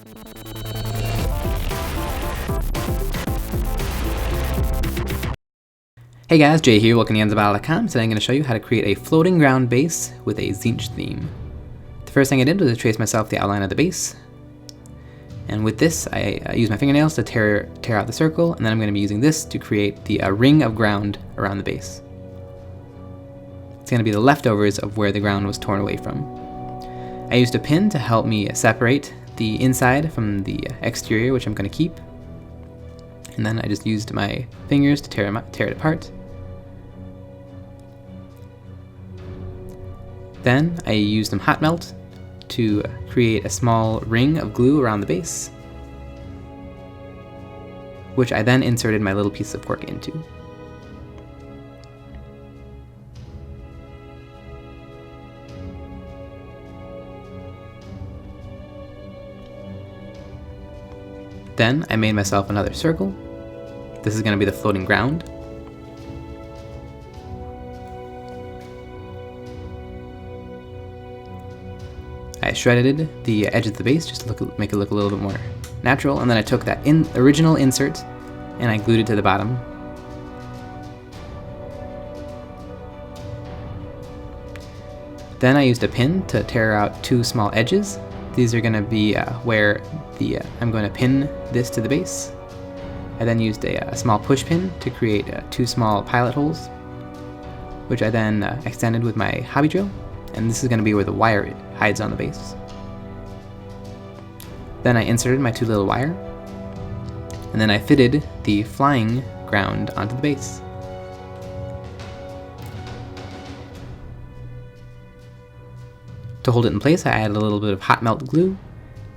Hey guys, Jay here, welcome to EonsOfBattle.com. Today I'm going to show you how to create a floating ground base with a Tzeentch theme. The first thing I did was trace myself the outline of the base. And with this, I use my fingernails to tear out the circle, and then I'm going to be using this to create the ring of ground around the base. It's going to be the leftovers of where the ground was torn away from. I used a pin to help me separate the inside from the exterior, which I'm going to keep. And then I just used my fingers to tear it apart. Then I used some hot melt to create a small ring of glue around the base, which I then inserted my little piece of cork into. Then I made myself another circle. This is going to be the floating ground. I shredded the edge of the base just to make it look a little bit more natural, and then I took that original insert and I glued it to the bottom. Then I used a pin to tear out two small edges. These are going to be where I'm going to pin this to the base. I then used a small push pin to create two small pilot holes, which I then extended with my hobby drill, and this is going to be where the wire hides on the base. Then I inserted my two little wire, and then I fitted the flying ground onto the base. To hold it in place, I added a little bit of hot melt glue,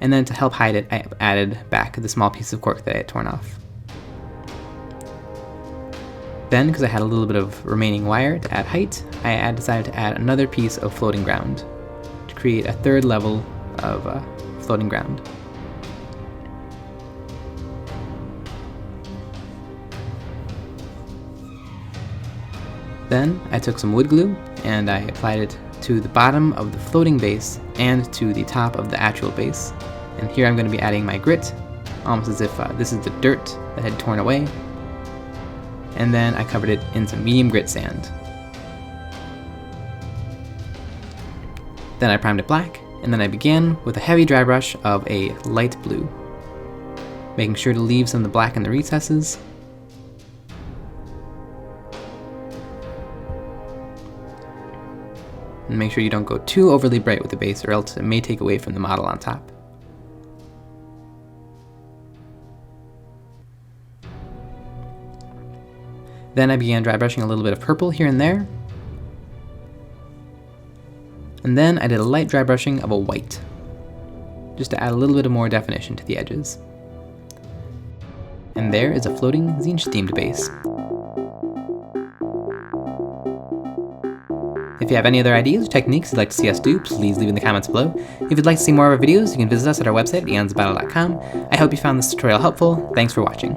and then to help hide it, I added back the small piece of cork that I had torn off. Then, because I had a little bit of remaining wire to add height, I decided to add another piece of floating ground to create a third level of floating ground. Then I took some wood glue and I applied it to the bottom of the floating base and to the top of the actual base. And here I'm going to be adding my grit, almost as if this is the dirt that had torn away. And then I covered it in some medium grit sand. Then I primed it black, and then I began with a heavy dry brush of a light blue, making sure to leave some of the black in the recesses. And make sure you don't go too overly bright with the base, or else it may take away from the model on top. Then I began dry brushing a little bit of purple here and there. And then I did a light dry brushing of a white, just to add a little bit of more definition to the edges. And there is a floating Tzeentch themed base. If you have any other ideas or techniques you'd like to see us do, please leave in the comments below. If you'd like to see more of our videos, you can visit us at our website, EonsOfBattle.com. I hope you found this tutorial helpful. Thanks for watching.